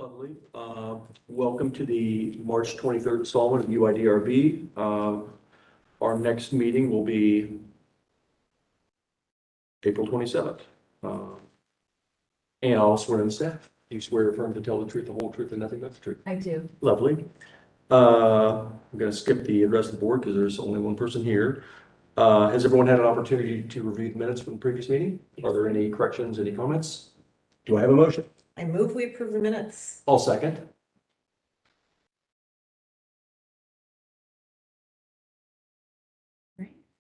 Lovely. Welcome to the March 23rd installment of UIDRB. Our next meeting will be April 27th. And I'll swear in the staff. Do you swear or affirm to tell the truth, the whole truth, and nothing but the truth? I do. Lovely. I'm going to skip the address of the board because there's only one person here. Has everyone had an opportunity to review the minutes from the previous meeting? Are there any corrections, any comments? Do I have a motion? I move we approve the minutes. I'll second.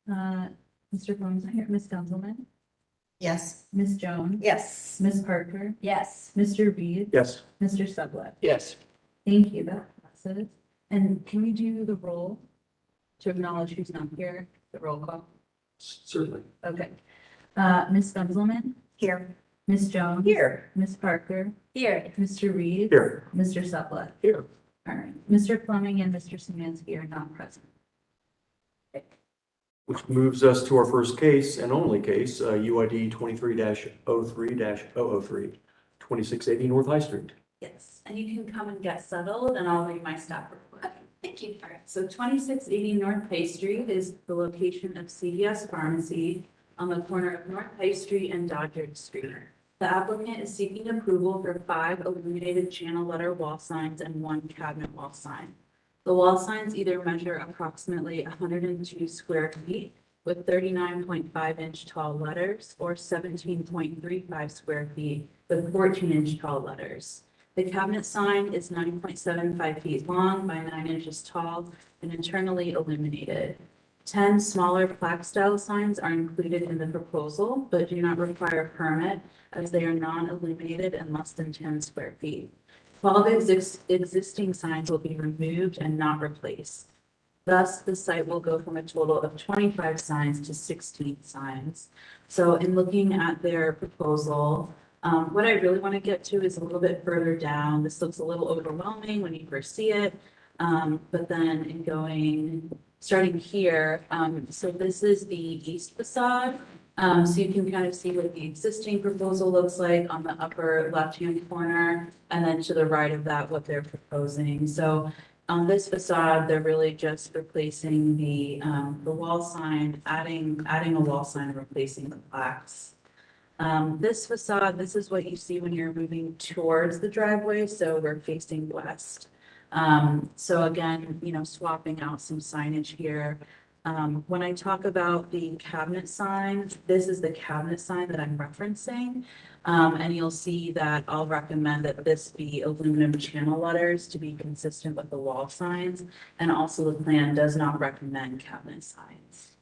Mr. Fleming's here, Ms. Gunzelman, Yes. Ms. Jones, Yes. Ms. Parker, Yes. Mr. Reed, Yes. Mr. Sublette. Yes. Thank you, that passes. And can we do the roll to acknowledge who's not here, the roll call? Certainly. Okay. Ms. Gunzelman, Here. Ms. Jones. Here. Ms. Parker, Here. Mr. Reed. Here. Mr. Sublette. Here. All right. Mr. Fleming and Mr. Szymanski are not present. Which moves us to our first case and only case, UID 23-03-003, 2680 North High Street. Yes, and you can come and get settled and I'll read my staff report. Thank you. All right, so 2680 North High Street is the location of CVS Pharmacy on the corner of North High Street and Doddridge Street. The applicant is seeking approval for 5 illuminated channel letter wall signs and 1 cabinet wall sign. The wall signs either measure approximately 102 square feet with 39.5-inch tall letters or 17.35 square feet with 14-inch tall letters. The cabinet sign is 9.75 feet long by 9 inches tall and internally illuminated. 10 smaller plaque-style signs are included in the proposal, but do not require a permit as they are non-illuminated and less than 10 square feet. 12 existing signs will be removed and not replaced. Thus, the site will go from a total of 25 signs to 16 signs. So in looking at their proposal, what I really want to get to is a little bit further down. This looks a little overwhelming when you first see it, but then starting here, so this is the east facade. So you can kind of see what the existing proposal looks like on the upper left-hand corner, and then to the right of that, what they're proposing. So on this facade, they're really just replacing the wall sign, adding a wall sign and replacing the plaques. This facade, this is what you see when you're moving towards the driveway. So we're facing west. So again, swapping out some signage here. When I talk about the cabinet sign, this is the cabinet sign that I'm referencing. And you'll see that I'll recommend that this be aluminum channel letters to be consistent with the wall signs. And also the plan does not recommend cabinet signs.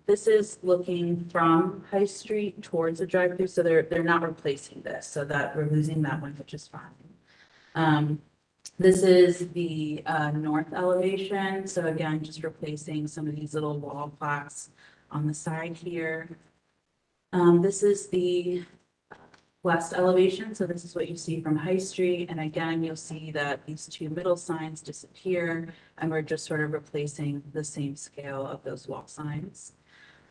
This is looking from High Street towards the drive-through, so they're not replacing this, so that we're losing that one, which is fine. This is the north elevation. So again, just replacing some of these little wall plaques on the side here. This is the west elevation. So this is what you see from High Street. And again, you'll see that these 2 middle signs disappear and we're just sort of replacing the same scale of those wall signs.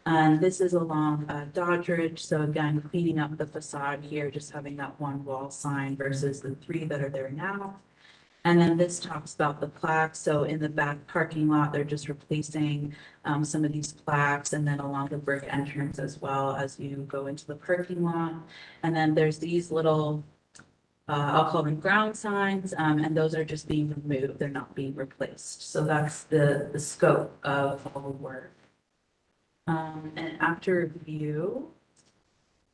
And this is along Doddridge. So again, cleaning up the facade here, just having that 1 wall sign versus the 3 that are there now. And then this talks about the plaques. So in the back parking lot, they're just replacing some of these plaques, and then along the brick entrance as well as you go into the parking lot. And then there's these little, I'll call them ground signs, and those are just being removed. They're not being replaced. So that's the scope of all the work. And after review,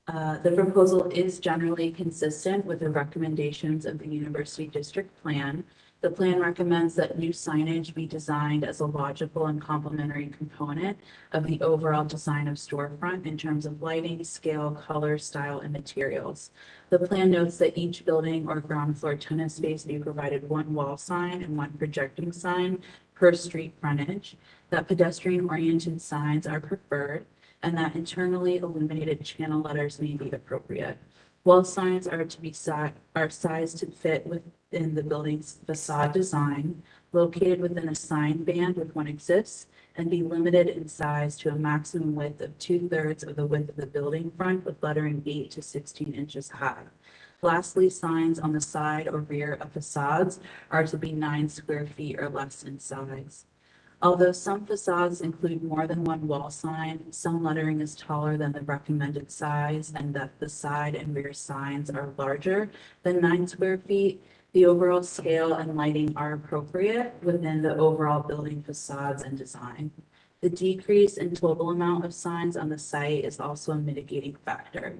the proposal is generally consistent with the recommendations of the University District Plan. The plan recommends that new signage be designed as a logical and complementary component of the overall design of storefront in terms of lighting, scale, color, style, and materials. The plan notes that each building or ground floor tenant space be provided 1 wall sign and 1 projecting sign per street frontage, that pedestrian-oriented signs are preferred, and that internally illuminated channel letters may be appropriate. Wall signs are to be sized to fit within the building's facade design, located within a sign band if one exists, and be limited in size to a maximum width of 2/3 of the width of the building front with lettering 8 to 16 inches high. Lastly, signs on the side or rear of facades are to be 9 square feet or less in size. Although some facades include more than one wall sign, some lettering is taller than the recommended size, and that the side and rear signs are larger than 9 square feet. The overall scale and lighting are appropriate within the overall building facades and design. The decrease in total amount of signs on the site is also a mitigating factor.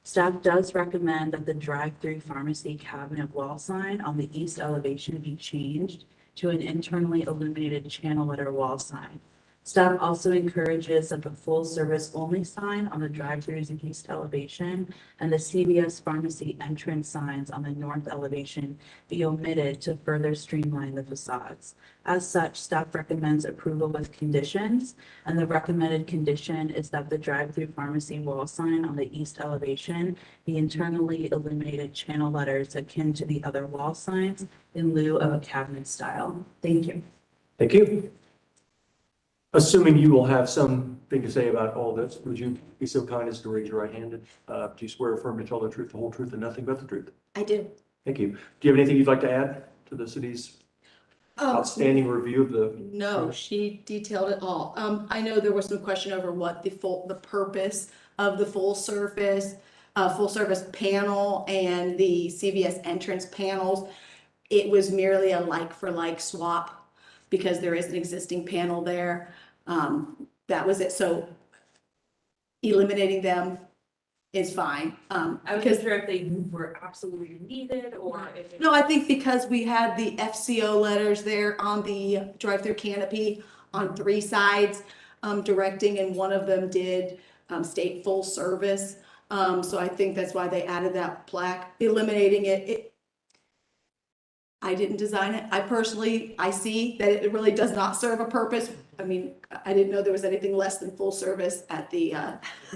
Staff does recommend that the drive-through pharmacy cabinet wall sign on the east elevation be changed to an internally illuminated channel letter wall sign. Staff also encourages that the full service only sign on the drive-throughs east elevation and the CVS pharmacy entrance signs on the north elevation be omitted to further streamline the facades. As such, staff recommends approval with conditions, and the recommended condition is that the drive-through pharmacy wall sign on the east elevation be internally illuminated channel letters akin to the other wall signs in lieu of a cabinet style. Thank you. Thank you. Assuming you will have something to say about all this, would you be so kind as to raise your right hand? Do you swear or affirm to tell the truth, the whole truth, and nothing but the truth? I do. Thank you. Do you have anything you'd like to add to the city's outstanding review of the? No, she detailed it all. I know there was some question over what the purpose of the full service panel and the CVS entrance panels. It was merely a like for like swap because there is an existing panel there. That was it. So eliminating them is fine. I wasn't Because sure if they were absolutely needed or if it. no, I think because we had the FCO letters there on the drive-through canopy on 3 sides, directing, and one of them did state full service. So I think that's why they added that plaque. Eliminating it, I didn't design it. I see that it really does not serve a purpose. I mean, I didn't know there was anything less than full service at the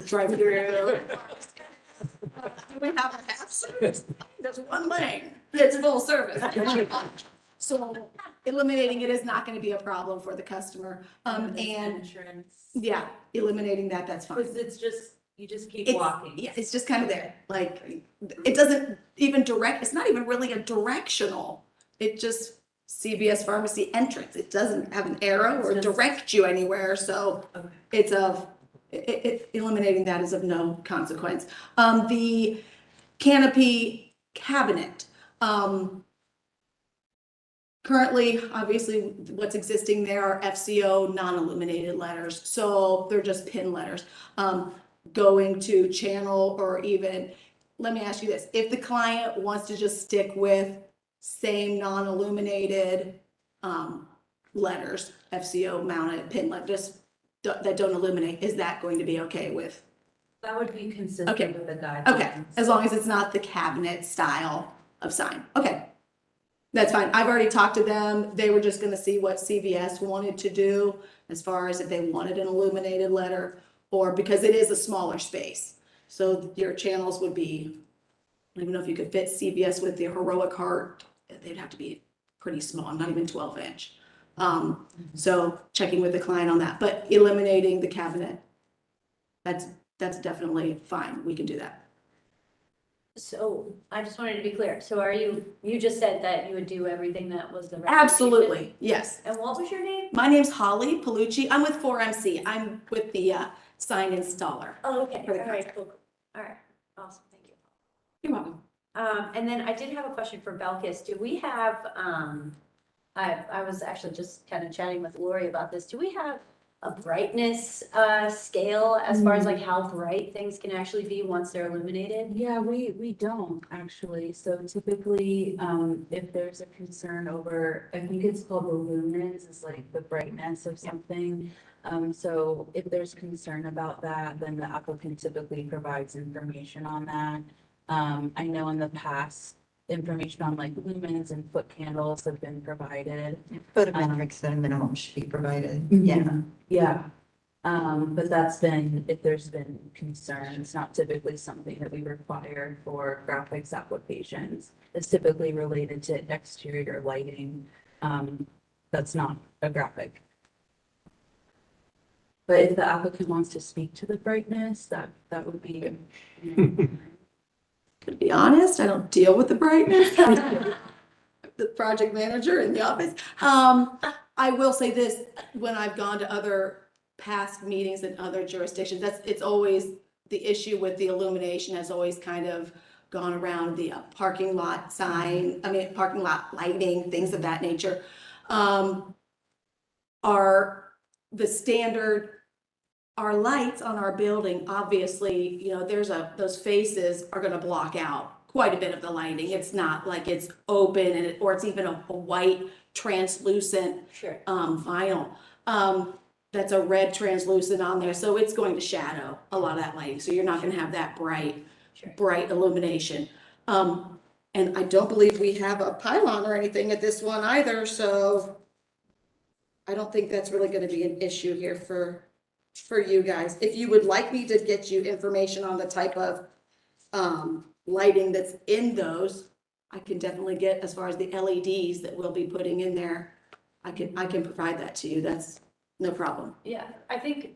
drive-through. We have a half service. There's 1 lane. It's full service. So eliminating it is not going to be a problem for the customer. And Entrance. yeah, eliminating that, that's fine. Because it's just, you just keep It's- walking. Yeah, it's just kind of there. Like, it doesn't even it's not even really a directional. It just CVS pharmacy entrance. It doesn't have an arrow or It's just- direct you anywhere. So Okay. it's eliminating that is of no consequence. The canopy cabinet, currently, obviously, what's existing there are FCO non-illuminated letters, so they're just pin letters. Going to channel or even, let me ask you this, if the client wants to just stick with same non-illuminated letters, FCO mounted pin letters that don't illuminate, is that going to be okay with? That would be consistent Okay. with the guidelines. Okay, as long as it's not the cabinet style of sign. Okay. That's fine. I've already talked to them. They were just gonna see what CVS wanted to do as far as if they wanted an illuminated letter or because it is a smaller space. So your channels would be, I don't even know if you could fit CVS with the heroic heart. They'd have to be pretty small, not even 12-inch. So checking with the client on that, but eliminating the cabinet, that's definitely fine. We can do that. So I just wanted to be clear. So you just said that you would do everything that was the recommendation? Absolutely, yes. And what was your name? My name's Holly Palucci. I'm with 4MC. I'm with the sign installer. Oh, okay. For the All right, contract. cool. All right, awesome, thank you. You're welcome. And then I did have a question for Belkis. Do we have, I was actually just kind of chatting with Lori about this. Do we have a brightness scale as far as like how bright things can actually be once they're illuminated? Yeah, we don't actually. So typically, if there's a concern over, I think it's called the lumens, is like the brightness of something. So if there's concern about that, then the applicant typically provides information on that. I know in the past, information on like lumens and foot candles have been provided. Photometrics at a minimum should be provided. Yeah. But that's been, if there's been concerns, not typically something that we require for graphics applications. It's typically related to exterior lighting. That's not a graphic. But if the applicant wants to speak to the brightness, that would be. to be honest, I don't deal with the brightness. The project manager in the office. I will say this, when I've gone to other past meetings in other jurisdictions, it's always, the issue with the illumination has always kind of gone around the parking lot sign, parking lot lighting, things of that nature. Are the standard, our lights on our building, obviously, those faces are gonna block out quite a bit of the lighting. It's not like it's open or it's even a white translucent Sure. vinyl. That's a red translucent on there, so it's going to shadow a lot of that lighting. So you're not gonna have that Sure. bright illumination. And I don't believe we have a pylon or anything at this one either, so I don't think that's really gonna be an issue here for you guys. If you would like me to get you information on the type of lighting that's in those, I can definitely get, as far as the LEDs that we'll be putting in there, I can provide that to you. That's no problem. Yeah, I think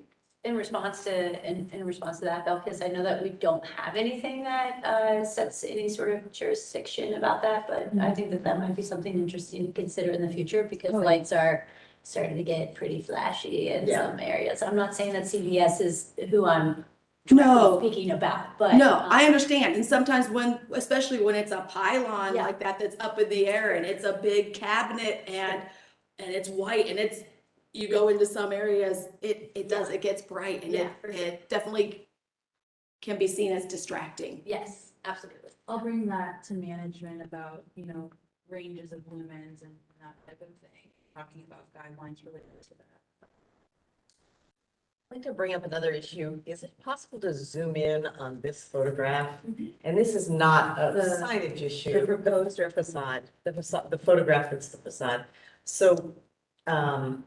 in response to that, Belkis, I know that we don't have anything that sets any sort of jurisdiction about that, but I think that might be something interesting to consider in the future, because lights are starting to get pretty flashy in some areas. I'm not saying that CVS is who I'm No. speaking about, but. No, I understand. And sometimes especially when it's a pylon Yeah. like that's up in the air and it's a big cabinet and it's white and you go into some areas, it gets bright and Yeah, for sure. it definitely can be seen as distracting. Yes, absolutely. I'll bring that to management about, ranges of lumens and that type of thing, talking about guidelines related to that. I'd like to bring up another issue. Is it possible to zoom in on this photograph? And this is not a The- signage issue. the proposed or facade, the photograph that's the facade. So, or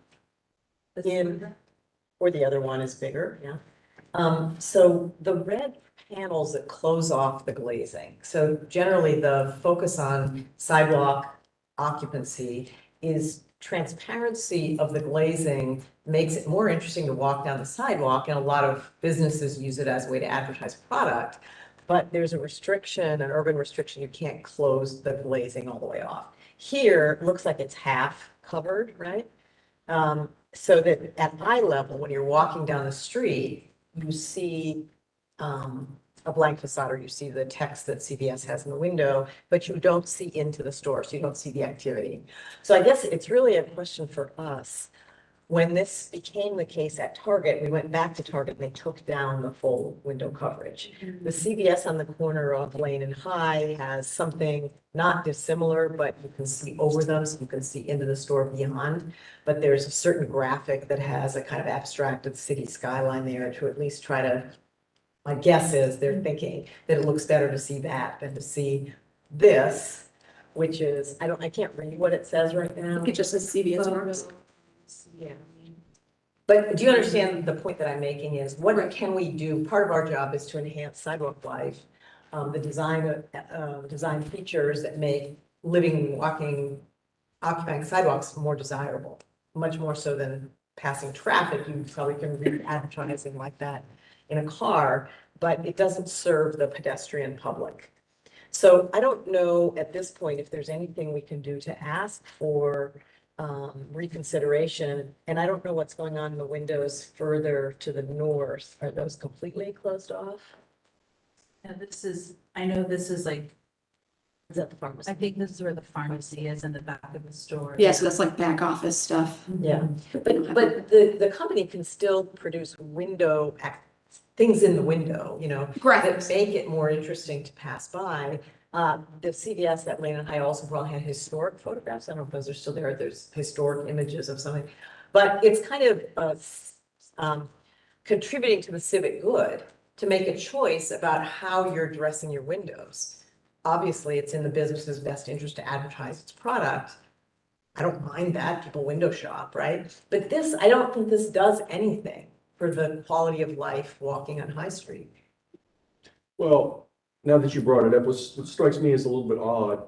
the other one is bigger, yeah. So the red panels that close off the glazing. So generally the focus on sidewalk occupancy is transparency of the glazing makes it more interesting to walk down the sidewalk, and a lot of businesses use it as a way to advertise product. But there's a restriction, an urban restriction, you can't close the glazing all the way off. Here, it looks like it's half covered, right? So that at eye level, when you're walking down the street, you see a blank facade, or you see the text that CVS has in the window, but you don't see into the store, so you don't see the activity. So I guess it's really a question for us. When this became the case at Target, we went back to Target and they took down the full window coverage. The CVS on the corner of Lane and High has something not dissimilar, but you can see over them, so you can see into the store beyond. But there's a certain graphic that has a kind of abstracted city skyline there to at least try to, my guess is they're thinking that it looks better to see that than to see this, which is, I can't read what it says right I now. think it just says CVS Farms. Yeah. But do you understand the point that I'm making is what Right. can we do? Part of our job is to enhance sidewalk life. The design features that make living, walking, occupying sidewalks more desirable, much more so than passing traffic. You probably can read advertising like that in a car, but it doesn't serve the pedestrian public. So I don't know at this point if there's anything we can do to ask for reconsideration. And I don't know what's going on in the windows further to the north. Are those completely closed off? Yeah, I know this is like, Is that the pharmacy? I think this is where the pharmacy is in the back of the store. Yeah, so that's like back office stuff. Yeah, but the company can still produce things in the window, that Graphics. make it more interesting to pass by. The CVS at Lane and High also brought had historic photographs. I don't know if those are still there. There's historic images of something. But it's kind of contributing to the civic good to make a choice about how you're dressing your windows. Obviously, it's in the business's best interest to advertise its product. I don't mind that. People window shop, right? But I don't think this does anything for the quality of life walking on High Street. Well, now that you brought it up, what strikes me as a little bit odd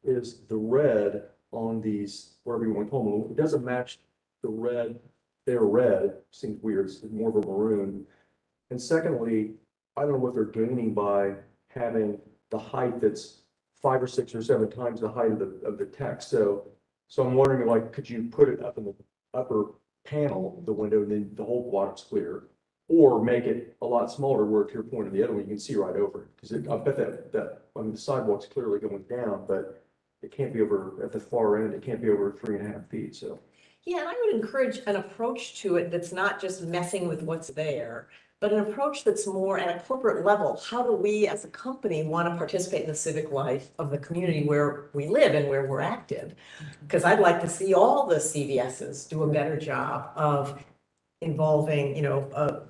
is the red on these, wherever you want to call them, it doesn't match the red, their red, seems weird, it's more of a maroon. And secondly, I don't know what they're gaining by having the height that's 5 or 6 or 7 times the height of the text. So I'm wondering, like, could you put it up in the upper panel of the window and then the whole quadrant's clear? Or make it a lot smaller where, to your point, on the other one, you can see right over it. Because I bet I mean, the sidewalk's clearly going down, but it can't be over, at the far end, it can't be over 3.5 feet, so. Yeah, and I would encourage an approach to it that's not just messing with what's there, but an approach that's more at a corporate level. How do we as a company want to participate in the civic life of the community where we live and where we're active? Because I'd like to see all the CVSs do a better job of involving, a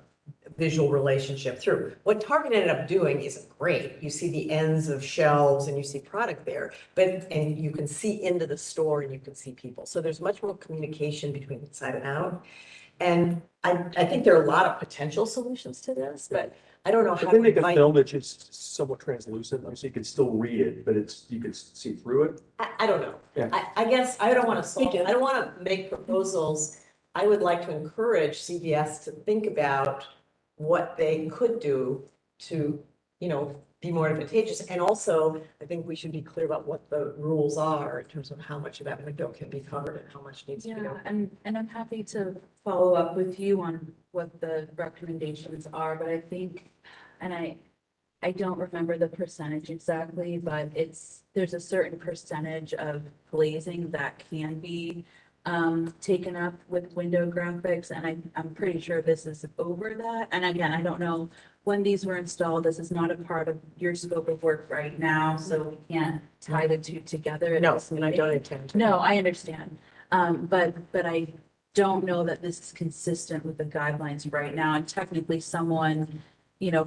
visual relationship through. What Target ended up doing isn't great. You see the ends of shelves and you see product there, and you can see into the store and you can see people. So there's much more communication between inside and out. And I think there are a lot of potential solutions to this, but I don't know how But then to make a invite. film that's just somewhat translucent, so you can still read it, but you can see through it. I don't know. Yeah. I guess I don't want to solve, do. I don't want to make proposals. I would like to encourage CVS to think about what they could do to, be more advantageous. And also, I think we should be clear about what the rules are in terms of how much of that window can be covered and how much needs to be Yeah, open. and I'm happy to follow up with you on what the recommendations are, but I think, and I don't remember the percentage exactly, but there's a certain percentage of glazing that can be taken up with window graphics, and I'm pretty sure this is over that. And again, I don't know when these were installed. This is not a part of your scope of work right now, so we can't tie the two together. No, and I don't intend to. No, I understand. But I don't know that this is consistent with the guidelines right now. And technically someone,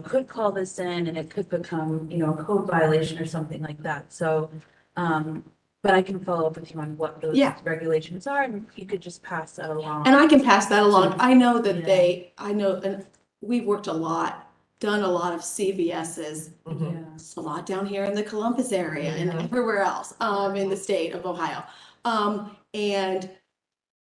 could call this in and it could become, a code violation or something like that. So, but I can follow up with you on what those Yeah. regulations are, and you could just pass that along. And I can pass that along. I know that Yeah. and we've worked a lot, done a lot of CVS's, Yeah. a lot down here in the Columbus area and Mhm. everywhere else, in the state of Ohio. And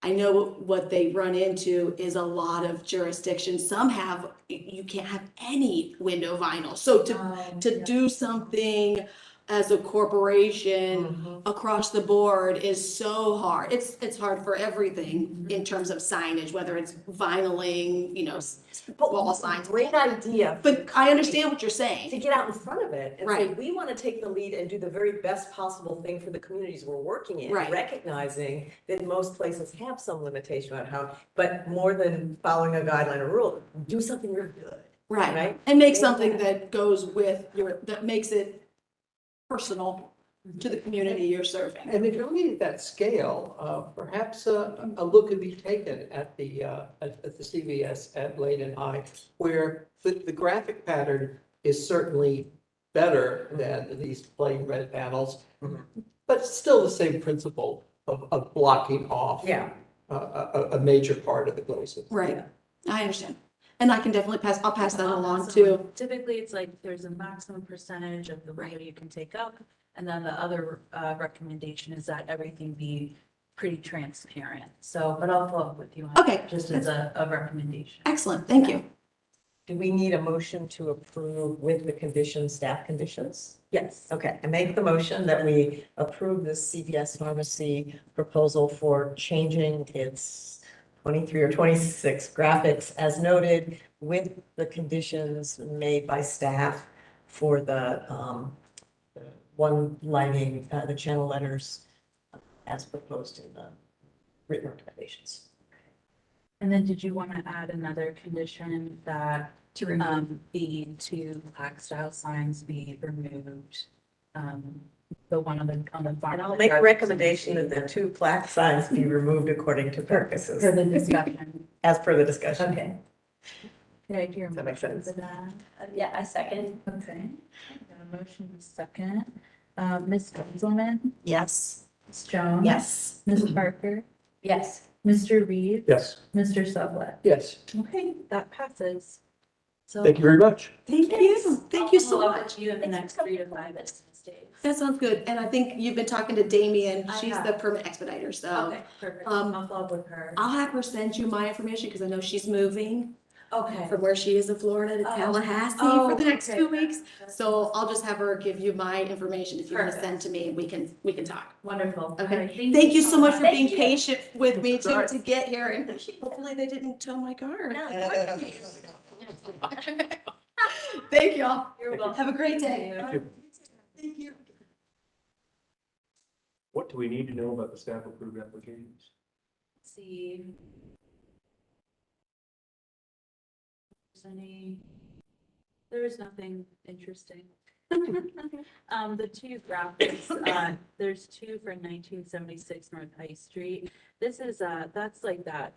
I know what they run into is a lot of jurisdictions. Some have, you can't have any window vinyl. So to do something as a corporation Mhm. across the board is so hard. It's hard for everything in terms of signage, whether it's vinyling, wall signs. Great idea. But I understand what you're To saying. get out in front of it and say, Right. we want to take the lead and do the very best possible thing for the communities we're working in. Right. Recognizing that most places have some limitation on how, but more than following a guideline or rule, do something real good. Right. Right. And make Maybe something that. that goes with that makes it personal to the community you're serving. And if you're looking at that scale, perhaps a look could be taken at the CVS at Lane and High, where the graphic pattern is certainly better than these plain red panels, Mhm. but it's still the same principle of blocking off Yeah. Mm-hmm. a major part of the glazing. Right. I understand. And I can definitely I'll pass that along So too. Typically, it's like there's a maximum percentage of the window you can take up. And then the other recommendation is that everything be pretty transparent. So, but I'll follow up with you on Okay, that, just as a recommendation. Excellent, thank you. Do we need a motion to approve with the conditions, staff conditions? Yes. Okay, I make the motion that we approve the CVS Pharmacy proposal for changing its 23 or 26 graphics as noted with the conditions made by staff for the one lighting, the channel letters as proposed in the written recommendations. And then did you want to add another condition that the two plaque style signs be removed? The one on the farm. And I'll make a recommendation that the two plaque signs be removed according to purposes. For the discussion. As per the discussion. Okay. Can I hear a Does that make motion sense? for that? Yeah, I second. Okay. Got a motion and a second. Ms. Geiselman, Yes. Ms. Jones. Yes. Ms. Parker, Yes. Mr. Reed, Yes, Mr. Sublette. Yes. Okay, that passes. So. thank you very much. Thank you. Thank you I'll so follow up much. with you in the Thanks next for 3 to coming. 5 business days. That sounds good. And I think you've been talking to Damien. I She's have. the permit expediter, so Okay, perfect. um, I'll follow up with her. I'll have her send you my information because I know she's moving. Okay. from where she is in Florida to Oh. Tallahassee Oh, for the next okay. 2 weeks. So I'll just have her give you my information if you want to Perfect. send to me and we can talk. Wonderful. Okay. All right, Thank you so much for Thank being you. patient with me Sorry. to get here and hopefully they didn't tow my car. No, Thank y'all. you're welcome. Have a great day. Thank you. Thank you. What do we need to know about the staff approved applications? Let's see. There's nothing interesting. The two graphics, there's two for 1976 North High Street. This is, that's like that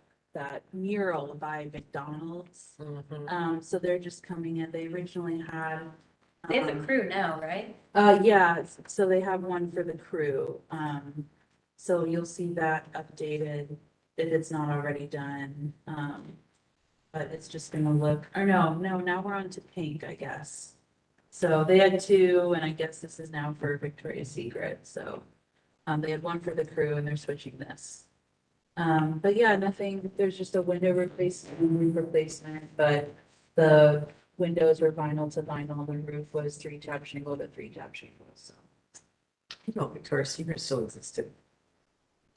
mural by McDonald's. So they're just coming in. They originally had. They have the crew now, right? Yeah, so they have one for the crew. So you'll see that updated if it's not already done. But it's just gonna look, or no, now we're on to pink, I guess. So they had two, and I guess this is now for Victoria's Secret, so. They had one for the crew and they're switching this. But yeah, nothing, there's just a window replacement, roof replacement, but the windows were vinyl to vinyl, the roof was 3-tab shingle to 3-tab shingle, so. You know, Victoria's Secret still existed.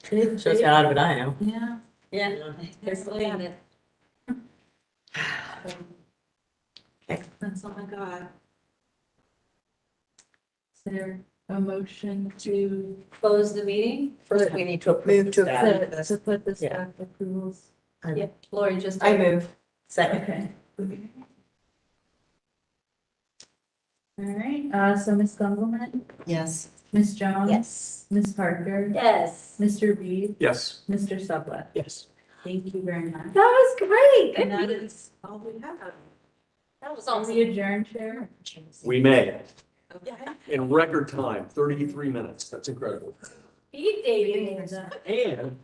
They- Shows how out of it I am. Yeah. Yeah. There's a lot of it. Okay. That's all I got. Is there a motion to Close the meeting? First, we need to approve to that. to put the Yeah. staff approvals? Yeah, Lori just. I move. Second. Okay. All right, so Ms. Gungelman, Yes. Ms. Jones? Yes. Ms. Parker? Yes. Mr. Reed? Yes. Mr. Sublett? Yes. Thank you very much. That was great. And Good that meeting. is all we have. That was Are awesome. we adjourned, Chair? We may, Okay. in record time, 33 minutes. That's incredible. You, David. And